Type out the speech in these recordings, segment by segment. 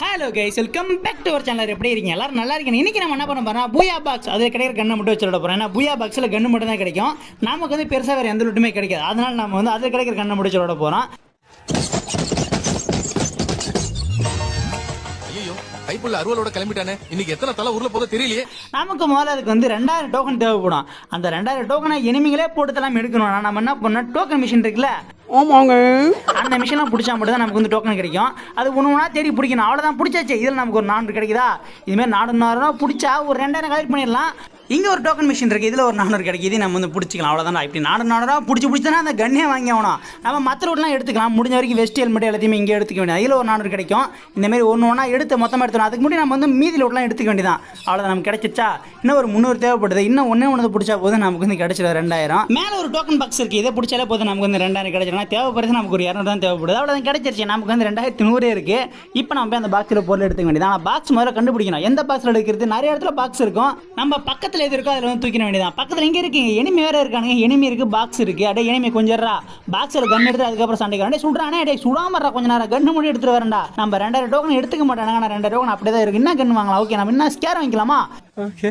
Hello guys, welcome back to our channel. எப்படி இருக்கீங்க? எல்லாரும் நல்லா இருக்கீங்க. இன்னைக்கு நம்ம என்ன பண்ண போறோம், பூயா பாக்ஸ் அதில் கிடைக்கிற கண்ணை மட்டும் வச்சு விட போறோம். ஏன்னா பூயா பாக்ஸில் கண்ணு மட்டும் தான் கிடைக்கும், நமக்கு வந்து பெருசாக வேறு எந்த லூட்டுமே கிடைக்காது. அதனால நம்ம வந்து அதில் கிடைக்கிற கண்ணை மட்டும் வச்சு விட போறோம். கைப்புள்ள அறுவலோட கிளம்பிட்டானே, இன்னைக்கு எத்தனை தலை ஊர்ல போதோ தெரியலையே. நமக்கு முதல்ல அதுக்கு வந்து 2000 டோக்கன் தேவைப்படும். அந்த 2000 டோக்கனை எனிமிகளே போட்டு தலாம் எடுக்கணும். நம்ம என்ன பண்ணோம், டோக்கன் மிஷின் இருக்குல்ல, அந்த மிஷின்லாம் பிடிச்சா மட்டும் தான் நமக்கு வந்து டோக்கன் கிடைக்கும். அது ஒன்று தேடி பிடிக்கணும், அவ்வளோதான். பிடிச்சாச்சு. இதில் நமக்கு ஒரு 400 கிடைக்குதா? இதுமாதிரி 400 பிடிச்சா ஒரு 2000 கலெக்ட் பண்ணிடலாம். இங்கே ஒரு டோக்கன் மிஷின் இருக்குது, இதில் ஒரு 400 கிடைக்கிது. நம்ம வந்து பிடிச்சிக்கலாம், அவ்வளோதான். இப்படி 400 பிடிச்சினா அந்த கண்ணே வாங்கி ஆகணும். நம்ம மற்ற ரூட்லாம் எடுத்துக்கலாம். முடிஞ்ச வரைக்கும் வெஸ்ட் ஹெல்மெட் எல்லாத்தையுமே இங்கே எடுத்துக்க வேண்டியது. இதில் ஒரு 400 கிடைக்கும். இந்தமாரி ஒன்று எடுத்து மொத்தமாக எடுத்துக்கணும். அதுக்கு முன்னாடி நம்ம வந்து மீதி லோட்லாம் எடுத்துக்க வேண்டியதான். அவ்வளோதான், நமக்கு கிடைச்சிச்சா. இன்னும் ஒரு 300 தேவைப்படுது. இன்னும் ஒன்று பிடிச்சா போதும், நமக்கு வந்து கிடைச்சிடும் 2000. மேலே ஒரு டோக்கன் பாக்ஸ் இருக்குது, இதை பிடிச்சாலே போதும், நமக்கு வந்து 2000 கிடைச்சிடும். தேவைப்படுறது நமக்கு ஒரு 200 தான் தேவைப்படுது. அவ்வளோதான், கிடைச்சிருச்சு. நமக்கு வந்து 2100 இருக்குது. இப்போ நம்ம போய் அந்த பாக்ஸில் பொருள் எடுத்துக்க வேண்டியதான். ஆனால் பாக்ஸ் முதல்ல கண்டுபிடிக்கணும், எந்த பாக்ஸில் எடுக்கிறது. நிறைய இடத்துல பாக்ஸ் இருக்கும், நம்ம பக்கத்தில் எது இருக்கோ அதில் வந்து தூக்கி வேண்டியதான். பக்கத்தில் எங்கே இருக்கீங்க, எனிமி வேற இருக்கானுங்க. எனிமி இருக்கு, பாக்ஸ் இருக்கு. அடே எனிமி கொஞ்சம் பாக்ஸில் கன் எடுத்து அதுக்கப்புறம் சண்டைக்கு சுடுறானே. அடே சுடாமறா, கொஞ்ச நேரம் கண்ணு முடி எடுத்துட்டு வரேன்டா. நம்ம 2000 டோக்கன் எடுத்துக்க மாட்டாங்க. ஆனால் 2000 டோக்கன் அப்படியே தான் இருக்கு. என்ன கன் வாங்கலாம்? ஓகே, நம்ம என்ன ஸ்கேர் வாங்கிக்கலாமா? ஓகே,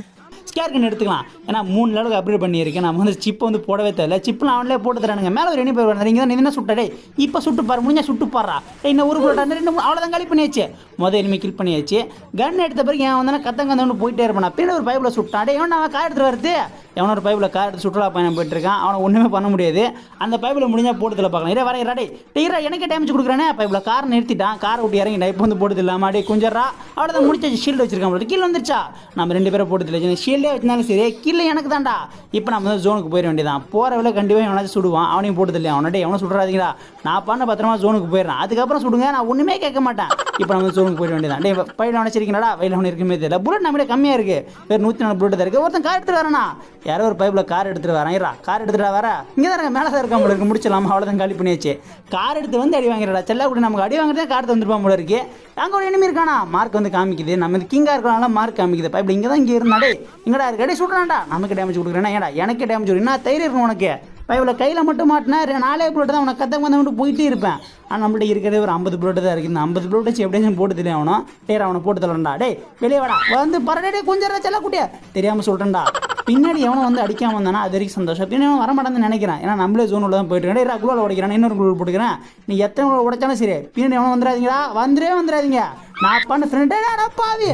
ஸ்கேர் கன் எடுத்துக்கலாம். ஏன்னா 3 லெவலுக்கு அப்கிரேட் பண்ணியிருக்கேன். நம்ம வந்து சிப்பை வந்து போடவே தெரியல. சிப்லாம் அவங்களே போட்டு தரானுங்க. மேலே ஒரு எண்ணி பேர் வந்து நீங்கள் தான் என்ன சுட்டடே. இப்போ சுட்டு பாரு, முடிஞ்சா சுட்டு பாடுறா. இன்னும் ஒரு புள்ளட்டா 2 அவ்வளோதான் காலி பண்ணியாச்சு. மொதல் எனிமே கில் பண்ணியாச்சு. கன் எடுத்த பிறகு என் வந்து கத்தங்க போயிட்டே இருப்பான். பின்னாடி ஒரு பைப்பில் சுட்டான். டே எவன் அவன் கார் எடுத்துட்டு வருது. எவனோ ஒரு பைப்பில் கார் எடுத்து சுற்றுலா பயணம் போயிட்டு இருக்கான். அவனை ஒன்றுமே பண்ண முடியாது. அந்த பைப்பில் முடிஞ்சால் போட்டுல பார்க்கலாம். இதே வர ராடே டீரா எனக்கே டேமேஜ் கொடுக்குறானே. பைப்பில் கார் நிறுத்திட்டான். காரை விட்டு இறங்கிட்டா. இப்போ வந்து போட்டுது இல்லாமல் அப்படியே கொஞ்சரா. அவ்வளோதான், முடிச்சாச்சு. ஷீல்டு வச்சிருக்கான். கீழே வந்துருச்சா. நம்ம 2 பேரும் போட்டுல ஷீல்டே வச்சிருந்தாலும் சரி, கீழே எனக்கு தான்டா. இப்போ நம்ம வந்து ஜோனுக்கு போயிட வேண்டியதான். போகிற வேலை கண்டிப்பாக எவனாச்சும் சுடுவான். அவனையும் போட்டுது இல்லையா. அவனே எவனை சுடுறாதீங்களா, நான் பண்ண பத்திரமா ஜோனுக்கு போயிடுறேன். அதுக்கப்புறம் சுடுங்க, நான் ஒன்றுமே கேட்க மாட்டேன். இப்போ நம்ம ஜோனுக்கு போயிட வேண்டியதான். டே பையில அவனைச்சிருக்கீங்களா, வயலில் அவனு இருக்குமே தெரியல. புல்லட் நம்மளே கம்மியாக இருக்குது, வேறு 104 புல்லட் தான் இருக்குது. ஒருத்தன் கார் எடுத்துகிட்டு வரேனா, யாரோ ஒரு பைப்பில் கார் எடுத்துகிட்டு வரேன். கார் எடுத்துகிட்டு வர இங்கே தான் இருக்க, மேலே தான் இருக்க போல இருக்கு. முடிச்சலாமா, அவ்வளோதான், காலி பண்ணியாச்சு. கார் எடுத்து வந்து அடி வாங்கிறடா. செல்லா கூட நமக்கு அடி வாங்குறதே கார் வந்துருப்பான் போல இருக்கு. அங்கே ஒரு எனிமி இருக்கானா, மார்க் வந்து காமிக்குது. நம்ம வந்து கிங்காக இருக்கிறனால மார்க் காமிக்குது. பைப்பில் இங்கே தான் இங்கே இருந்தாடே. இங்கடா இருக்கு, அடி சுடுறான்டா. நமக்கு டேமேஜ் கொடுக்குறேன்னா ஏடா எனக்கே டேமேஜ் கொடுக்குறேன். என்ன தைரியம் இருக்கும் உனக்கு? பைப்பில் கையில் மட்டும் மாட்டினா 4 புல்லட் தான். உனக்கு கத்த வந்து போயிட்டே இருப்பேன். ஆனால் நம்மள்ட்ட இருக்கிறதே ஒரு 50 புல்லட் தான் இருக்குது. இந்த 50 புல்லட் வச்சு எப்படியும் போட்டு தெரியும். அவனும் டேர் அவனை போட்டு தரண்டா. டே வெளியே வாடா, வந்து பரடே கொஞ்சம் செல்ல கூட்டியா தெரியாமல் சொல்கிறேன்டா. பின்னாடி எவனை வந்து அடிக்காம வந்தானா அது வரைக்கும் சந்தோஷம். பின்னாடி அவன் வரமாட்டான்னு நினைக்கிறேன். ஏன்னா நம்மளே ஜோன் உள்ள தான் போயிட்டு இருக்கேன். குளோவில் உடைக்கிறான், இன்னொரு குளோவில் போட்டுக்கிறேன். நீ எத்தனை குளோவில் உடைச்சாலும் சரி, பின்னாடி எவனை வந்துடாதீங்களா, வந்துடாதீங்க. நான் பண்ண ஃப்ரெண்டே பாவி.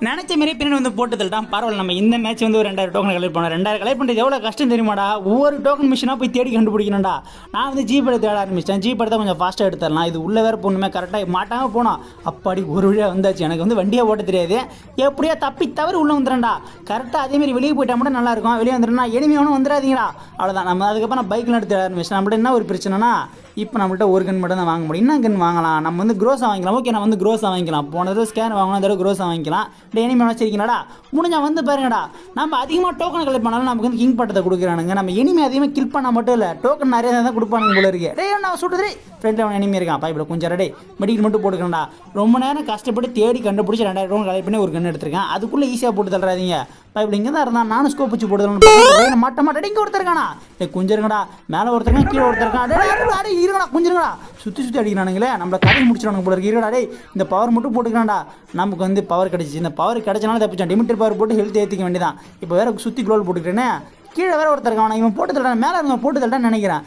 நினைச்ச மாரி பின்னாடி வந்து போட்டு தள்ளிட்டான். பரவாயில்ல, நம்ம இந்த மேட்ச் வந்து ஒரு 2000 டோக்கன் கலெக்ட் பண்ணோம். 2000 கலெக்ட் பண்ணுறது எவ்வளோ கஷ்டம் தெரியுமாடா. ஒவ்வொரு டோக்கன் மிஷினாக போய் தேடி கண்டுபிடிக்கணும்டா. நான் வந்து ஜீப் எடுத்து தேட ஆரம்பிச்சிட்டேன். ஜீப் எடுத்தால் கொஞ்சம் ஃபாஸ்ட்டாக எடுத்துடலாம். இது உள்ள வேறு பொண்ணுமே கரெக்டாக மாட்டாமல் போனோம். அப்பாடி ஒரு வழியாக வந்தாச்சு. எனக்கு வந்து வண்டியை ஓட்ட தெரியாது. எப்படியா தப்பி தவறு உள்ளே வந்துடும்டா. கரெக்டாக அதேமாரி வெளியே போயிட்டா மட்டும் நல்லாயிருக்கும். வெளியே வந்துடும்னா எனிமி ஒன்றும் வந்துடாதீங்களா. அவ்வளோதான். நம்ம அதுக்கப்புறம் நான் பைக்கில் எடுத்து ஆரம்பிச்சேன். நம்மள்ட்ட என்ன ஒரு பிரச்சனைனா, இப்போ நம்மள்ட்ட ஒரு கன் மட்டும் தான் வாங்க முடியும். என்ன கன் வாங்கலாம்? நம்ம வந்து க்ரோஸாக வாங்கிக்கலாம். ஓகே, நான் வந்து க்ரோஸாக வாங்கிக்கலாம். போன தடவை ஸ்கேன் வாங்கணும், தடவை க்ரோஸாக வாங்கிக்கலாம். எனிமி வச்சிருக்கீங்களாடா, முடிஞ்சா வந்து பாருங்கடா. நம்ம அதிகமாக டோக்கன் கலெக்ட் பண்ணாலும் நமக்கு வந்து கிங் பட்டத்தை கொடுக்குறானுங்க. நம்ம எனிமி அதிகமாக கில் பண்ணால் மட்டும் இல்லை, டோக்கன் நிறைய தான் கொடுப்பானுங்க போல இருக்கு. டே நான் சுட்டுறே ஃப்ரெண்டில் அவன் எனிமி இருக்கான். பைப்பில் கொஞ்சம் ரெடே மெடிக்கல் மட்டும் போட்டுக்கணும்டா. ரொம்ப நேரம் கஷ்டப்பட்டு தேடி கண்டுபிடிச்சி 2000 டோக்கன் கலெக்ட் பண்ணி ஒரு கன் எடுத்திருக்கேன். அதுக்குள்ளே ஈஸியாக போட்டு தள்ளுறாதீங்க. பைப்பில் இங்கே தான் இருந்தான். நானும் ஸ்கோப் வச்சு போட்டு மாட்டேன். இங்கே ஒருத்தருக்கானா, கொஞ்சம் இருங்கடா. மேலே ஒருத்தருக்கான், கீழே ஒருத்தருக்கான். இருங்கடா, கொஞ்சம் இருங்கடா. சுற்றி அடிக்கிறானுங்களே, நம்மளை கதை முடிச்சிடணும் போல இருக்கு. இருக்கடா, இந்த பவர் மட்டும் போட்டுக்கிறான்டா. நமக்கு வந்து பவர் கிடச்சிச்சு. இந்த பவர் கிடச்சனால தப்பிச்சான். டிமிட்டர் பவர் போட்டு ஹெல்த் ஏற்றிக்க வேண்டியதான். இப்போ வேற சுற்றி குளோல் போட்டுக்கிறேன்னு கீழே வேற ஒருத்தருக்கான். இவன் போட்டு தள்ளான், மேலே இருங்க போட்டு தள்ளான்னு நினைக்கிறேன்.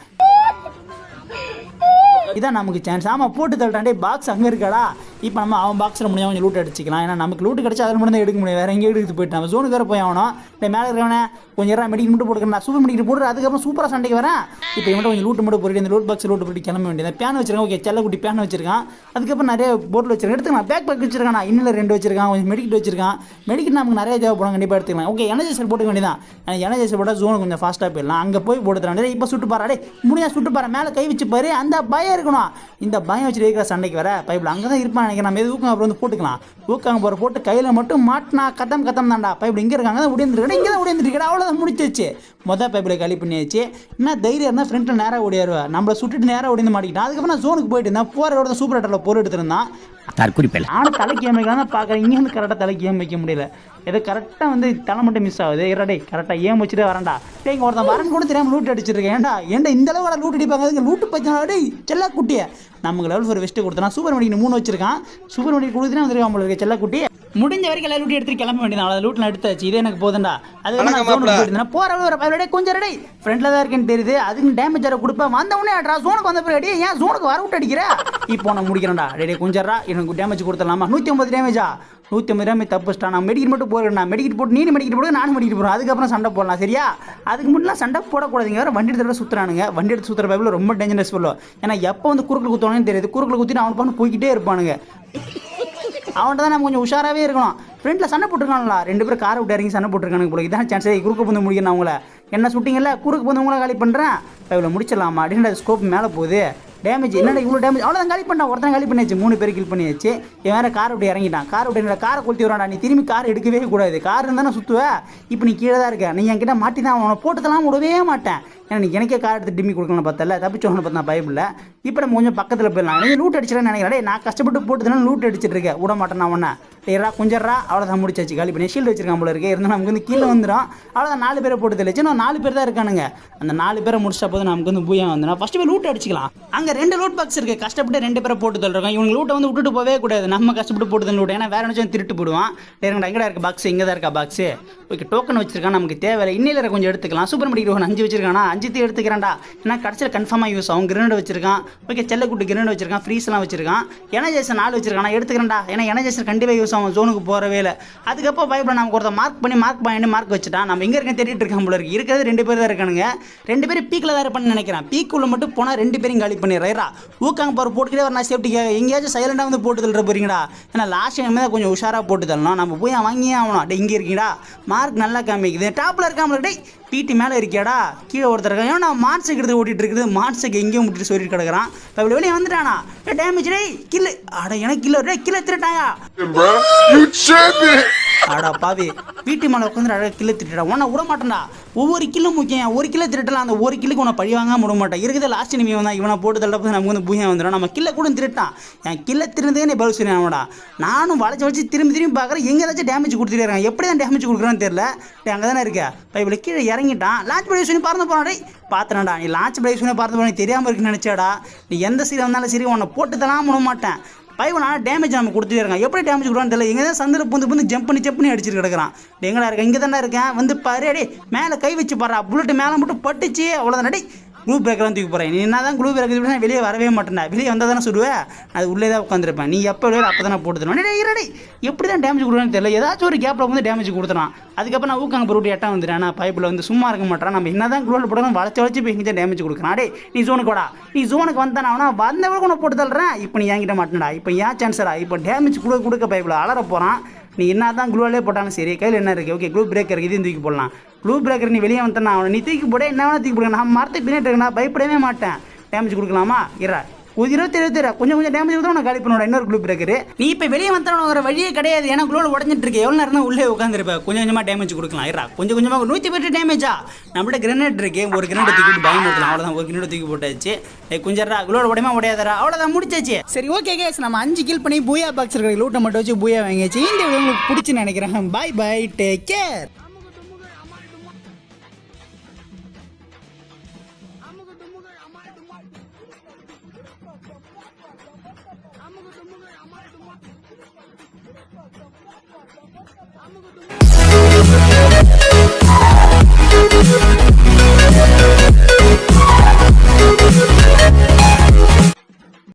இதான் நமக்கு சான்ஸ். ஆமாம், போட்டு தள்ளிட்டாண்டே. பாக்ஸ் அங்கே இருக்காடா. இப்போ நம்ம அவன் பாக்ஸில் முடிஞ்சா கொஞ்சம் லூட் அடிச்சிக்கலாம். ஏன்னா நமக்கு லூட்டு கிடச்சா அதில் மட்டும் தான் எடுக்க முடியும். வேறு எங்கேயும் எடுத்து போயிட்டு நம்ம ஜோனுக்கு வேறு போய் ஆகணும். இல்லை மேலே இருக்கிறவனே கொஞ்சம் மெடிக்கல் மட்டும் போட்டுக்கிறேன். சூப்பர் மெடிக்கல் போட்டு அதுக்கப்புறம் சூப்பராக சண்டைக்கு வரேன். இப்போ இவன் கொஞ்சம் லூட்டு மட்டும் போட்டு இந்த லூட் பாக்ஸ் லூட்டு போட்டு கிளம்ப வேண்டியது. பேன் வச்சிருக்கான். ஓகே, செல்லக்குட்டி பேன் வச்சிருக்கான். அதுக்கப்புறம் நிறைய போட்டில் வச்சிருக்கான். எடுத்துக்கலாம். பேக் வச்சிருக்கான். இன்னும் 2 வச்சிருக்கான். கொஞ்சம் மெடிக்கல் வச்சிருக்கான். மெடிக்கல் நமக்கு நிறைய தேவைப்படும், கண்டிப்பாக எடுத்துக்கலாம். ஓகே, எனர்ஜைசர் போட்டுக்க வேண்டியதான். எனர்ஜைசர் போட்டால் ஜோனுக்கு கொஞ்சம் ஃபாஸ்ட்டாக போயிடலாம். அங்கே போய் போட்டு தரான். இப்போ சுட்டு பாரு. முடியா சுட்டு பாரு, மேலே கை வச்சு பாரு. அந்த பயம் இருக்கணும். இந்த பயம் வச்சுட்டு இருக்கிற சண்டைக்கு வர பைப்பில் அங்கே தான் இருப்பான் நினைக்கிறேன். நம்ம எது ஊக்கம் அப்புறம் வந்து போட்டுக்கலாம். ஊக்காங்க போகிற போட்டு கையில் மட்டும் மாட்டினா கத்தம் தான்டா. பைப்பில் இங்கே இருக்காங்க தான் உடையந்துருக்கா. இங்கே தான் உடையந்துருக்கா. அவ்வளோதான், முடிச்சிச்சு. மொதல் பைப்பில் காலி பண்ணியாச்சு. என்ன தைரியம் இருந்தால் ஃப்ரெண்டில் நேராக ஓடியாருவா. நம்மளை சுட்டுட்டு நேராக ஓடிந்து மாட்டிக்கிட்டான். அதுக்கப்புறம் நான் ஜோனுக்கு போயிட்டு இருந்தேன். போகிற ரோட சூப்பர் ஹெட்டரில் பொருள் எடுத்திருந்தான். தற்குறிப்பில் நானும் தலைக்கு அமைக்கலாம் தான் பார்க்குறேன், இங்கே வந்து கரெக்டாக தலைக்கு ஏன் வைக்க முடியல. ஏதோ கரெக்டாக வந்து தலை மட்டும் மிஸ் ஆகுது. இரடே கரெக்டாக ஏன் வச்சுட்டு வரேன்டா. டே இங்கே ஒருத்தன் வரன் கூட தெரியாமல் லூட் அடிச்சிருக்கேன். ஏன்டா இந்த அளவு லூட் அடிப்பாங்க, அதுக்கு லூட்டு பச்சா டேய் செல்லா குட்டியை நமக்கு லெவல் ஒரு வெஸ்ட்டு கொடுத்தனா சூப்பர் மெடிக்கு 3 வச்சிருக்கான். சூப்பர் மெடிக்கு கொடுத்துனா வந்துருக்கான் போல இருக்க செல்லா குட்டி. முடிஞ்ச வரைக்கும் எல்லா லூட்டி எடுத்து கிளம்ப வேண்டியதான். அவ்வளோ லூட்டில் எடுத்தாச்சு, இது எனக்கு போதுண்டா. அது போகிற ஒரு பயிரோட கொஞ்சம் ரெடி ஃப்ரெண்டில் தான் இருக்குன்னு தெரியுது. அதுக்கு டேமேஜ் ஆகிற கொடுப்பேன். வந்த உடனே அட்ரா ஜோனுக்கு வந்த பிறகு ஏன் ஜோனுக்கு வர விட்டு அடிக்கிற. இப்போ நான் முடிக்கிறேன்டா. டே கொஞ்சம்ரா எனக்கு டேமேஜ் கொடுத்துடலாமா. 150 டேமேஜா. 150 டேமேஜ் தப்புச்சிட்டா. நான் மெடிக்கெட் மட்டும் போகிறேன். மெடிக்கெட் போட்டு நீ மெடிக்கெட் போட்டு நானும் மெடிக்கெட் போகிறேன். அதுக்கப்புறம் சண்டை போடலாம் சரியா. அதுக்கு முன்னாடி சண்டை போடக்கூடாதுங்க. வேறு வண்டி எடுத்து சுற்றுறானுங்க. வண்டி எடுத்து சுற்றுற பைப்பில் ரொம்ப டேஞ்சரஸ் சொல்லும். ஏன்னா எப்போ வந்து குறுக்கில் குத்துவானு தெரியுது. குறுக்கில் குத்திட்டு அவன் பண்ணி போய்கிட்டே இருப்பானுங்க. அவன்கிட்ட தான் நம்ம கொஞ்சம் உஷாராகவே இருக்கணும். ஃப்ரெண்டில் சண்டை போட்டுருக்காங்களா 2 பேரும் காரை விட்டு இறங்கி சண்டை போட்டுருக்கானுங்க போல. இதான் சான்ஸ். குறுக்கு வந்து முடிக்கணும். அவங்கள என்ன சுட்டிங்கல்ல குறுக்கு வந்து உங்களை காலி பண்ணுறேன். இப்போ இவ்வளோ முடிச்சிடலாமா அப்படின்னு ஸ்கோப் மேலே போகுது. டேமேஜ் என்னடா இவ்வளோ டேமேஜ். அவ்வளோதான் காலி பண்ணா. ஒருத்தன் காலி பண்ணியாச்சு. 3 பேர் கில் பண்ணியாச்சு. இவன் வேறு காரை விட்டு இறங்கிட்டான். காரை விட்டு காரை கொளுத்தி வரான்டா. நீ திரும்பி கார் எடுக்கவே கூடாது. கார் இருந்தானே சுற்றுவேன். இப்போ நீ கீழே தான் இருக்க. நீ என்கிட்ட மாட்டி தான் அவனை போட்டுதெல்லாம் விடவே மாட்டேன். ஏன்னா நீ எனக்கே கார் எடுத்து டிம்மி கொடுக்கணும் பார்த்தல. தப்பிச்சோன்னு பார்த்தா பைபிளில். இப்போ நம்ம கொஞ்சம் பக்கத்தில் போயிடலாம். நீ லூட் அடிச்சிடன்னு நினைக்கிறேன். நான் கஷ்டப்பட்டு போட்டுதுனா லூட் அடிச்சிட்டு இருக்கேன். விட மாட்டேன் நான் ஒன்றா. ஏறா கொஞ்சம்ரா அவ்வளோதான் முடிச்சாச்சு. காலி பண்ணி ஷீல்டு வச்சிருக்கான் போல இருக்கு. இருந்தாலும் நமக்கு வந்து கீழே வந்துடும். அவ்வளோதான் 4 பேரை போட்டு தெளிச்சு. இன்னும் 4 பேர் தான் இருக்கானுங்க. அந்த 4 பேரை முடிச்சா போது நமக்கு வந்து பூயா வந்துடும். ஃபஸ்ட்டு போய் லூட் அடிச்சிக்கலாம். அங்கே 2 லூட் பாக்ஸ் இருக்குது. கஷ்டப்பட்டு 2 பேரை போட்டு தள்ளுறோம். இவங்க லூட்டை வந்து விட்டுட்டு போவே கூடாது. நம்ம கஷ்டப்பட்டு போட்டு தள்ளு லூட். ஏன்னா வேற நினச்சும் திருட்டு போடுவான். எங்கடா இருக்க பாக்ஸ். இங்கே தான் இருக்கா பாக்ஸு. ஓகே டோக்கன் வச்சிருக்கான். நமக்கு தேவையில்லை. இன்னில கொஞ்சம் எடுத்துக்கலாம். Super medical 5 வச்சிருக்கானா 5 எடுத்துக்கிறேன்டா. ஏன்னா கடைசியில் கன்ஃபார்மாக யூஸ் ஆகும். கிரனேட் வச்சிருக்கான். ஓகே செல்லக்குட்டி கிரனேட் வச்சிருக்கான். ஃப்ரீஸ்லாம் வச்சிருக்கான். எனர்ஜைசர் 4 வச்சிருக்கான். நான் எடுத்துக்கிறேன்டா. ஏன்னா எனர்ஜைசர் கண்டிப்பாக யூஸ் ஆகும் ஜோனுக்கு போகிறவே இல்லை. அதுக்கப்புறம் பைப்பில் நமக்கு ஒருத்தர் மார்க் வச்சுட்டான். நம்ம எங்கே இருக்கேன் தேடிட்டு இருக்கான் போல இருக்கு. இருக்கிறது 2 பேர் தான் இருக்கானுங்க. 2 பேரும் பீக்கில் தான் இருப்பான்னு நினைக்கிறேன். பீக்குள்ள மட்டும் போனால் 2 பேரும் காலி பண்ணிடுறா. ஊக்காங்க போகிற போட்டுக்கிட்டே வர நான் சேஃப்டிக்காக எங்கேயாச்சும் சைலண்டாக வந்து போட்டு தள்ளுற போறீங்கடா. ஏன்னா லாஸ்ட் டைம் தான் கொஞ்சம் உஷாராக போட்டு தள்ளணும். நம்ம போய் வாங்கியே ஆகணும். டே இங்கே இருக்கீங்கடா. மார்க் நல்லா காமிக்குது. டாப்பில் இருக்காமல் டே பிடி மேலே இருக்கியாடா. கீழே ஒருத்தர் இருக்கான். ஏன்னா மான்ஸுக்கு எடுத்து ஓட்டிட்டு இருக்குது. மான்ஸுக்கு எங்கேயும் முட்டிட்டு சொல்லிட்டு கிடக்குறான். இப்போ இவ்வளோ வெளியே வந்துட்டானா. டேமேஜ் டே கில்லு. அட எனக்கு கில்லு கில்லை திருட்டாயா. அடா பாவி வீட்டு மேலே உட்காந்து அழகாக கில்லை திருட்டா. உன்னை விட மாட்டேன்டா. ஒவ்வொரு கில்லும் முக்கியம். ஒரு கிலோ திருட்டலாம். அந்த ஒரு கில்லுக்கு உன்னை பழி வாங்க விட மாட்டேன். இருக்குது லாஸ்ட் நிமிஷம் வந்தான். இவனை போட்டு தள்ளப்போ நமக்கு வந்து பூயா வந்துடும். நம்ம கில்லை கூட திருட்டான். என் கில்லை திருந்தே நீ பதில் சொல்லி அவனடா. நானும் வளைச்சு திரும்பி பார்க்குறேன். எங்கே ஏதாச்சும் டேமேஜ் கொடுத்துட்டே இருக்கான். எப்படி தான் டேமேஜ் கொடுக்குறான்னு தெரியல. அங்கே தானே இருக்க. இப்போ இவ்வளோ கீழே இறங்கிட்டான். லான்ச் பிளேஸ் பண்ணி பறந்து போனாடே. பார்த்தனடா நீ லான்ச் பிளேஸ் பண்ணி பறந்து போன தெரியாமல் இருக்குன்னு நினச்சாடா. நீ எந்த சீரை வந்தாலும் சரி உன்னை போட்டு தரலாம் விட மாட்டேன். பைவனால டேமேஜ் நம்ம கொடுத்துட்டே இருக்கான். எப்படி டேமேஜ் கொடுறான்னு தெரியல. எங்கே தான் சந்திர பூந்து ஜம்ப் பண்ணி அடிச்சுட்டு கிடக்குறான். எங்கடா இருக்கேன். இங்கே தானே இருக்கேன். வந்து பாரு அடே மேலே கை வச்சு பாரு. புல்லட்டு மேலே மட்டும் பட்டுச்சு. அவ்வளோதான் அடே க்ளூ பிரேக்கெலாம் தூக்கி போகிறேன். நீ என்ன தான் க்ளூ பிரேக்கர் நான் வெளியே வரவே மாட்டேன்டா. வெளியே வந்தால் தானே சுடுவேன். அது உள்ளே தான் உட்காந்துருப்பேன். நீ எப்போ வெளியே அப்போ தானே போட்டு தருவேன். இரடே எப்படி தான் டேமேஜ் கொடுக்குறான்னு தெரியல. ஏதாச்சும் ஒரு கேப்பில் வந்து டேமேஜ் கொடுத்துறான். அதுக்கப்புறம் நான் ஊக்காங்க போட்டு எட்டாக வந்துட்டேன். நான் பைப்பில் வந்து சும்மா இருக்க மாட்டேன். நம்ம என்ன தான் க்ளூவில் போடணும் வளைச்சு போய் எங்கே டேமேஜ் கொடுக்குறான். அடே நீ ஜோனுக்கு வாடா. நீ ஜோனுக்கு வந்தானே அவனா வந்தவரை உன்னை போட்டு தள்ளுறேன். இப்போ நீ என்கிட்ட மாட்டேன்டா. இப்போ ஏன் சான்ஸரா. இப்போ டேமேஜ் கொடுக்க பைப்பில் அலற போகிறான். நீ என்ன தான் க்ளூவாலே போட்டாலும் சரி. கையில் என்ன இருக்குது. ஓகே க்ளூ பிரேக்கர் இதையும் தூக்கி போடலாம். க்ளூ பிரேக்கர் நீ வெளியே வந்தேன்னா அவனை நீ தூக்கி போட என்ன வேணா தூக்கி போடுங்க. நான் மரத்துக்கு பின்னாடி இருக்கேன். நான் பயப்படவே மாட்டேன். டேமேஜ் கொடுக்கலாமா இரா. 27 கொஞ்சம் டேமேஜ் கொடுத்தா உனக்கு காலி பண்ணோட இன்னொரு க்ளூ பிரேக்கர். நீ இப்போ வெளியே வந்தாலும் ஒரு வழியே கிடையாது. ஏன்னா க்ளூவில் உடஞ்சிட்டு இருக்கு. எவ்வளோ நேரம் தான் உள்ளே உட்காந்துருப்பேன். கொஞ்சமாக டேமேஜ் கொடுக்கலாம். இரா கொஞ்சமாக 108 டேமேஜா. நம்மள்ட்ட கிரனேட் இருக்கு. ஒரு கிரனேட் தூக்கிட்டு பயமுறுத்தலாம். அவ்வளோதான். ஒரு கிரனேட் தூக்கி போட்டாச்சு. கொஞ்சம் க்ளூவில் உடம்பா உடையாதரா. அவ்வளோதான் முடிச்சாச்சு. சரி ஓகே கேஸ் நம்ம 5 கில் பண்ணி பூயா பாக்ஸ் இருக்கிற லூட்டை மட்டும் வச்சு பூயா வாங்கியாச்சு. இந்த உங்களுக்கு பிடிச்சுன்னு நினைக்கிறேன். Bye take care. I'm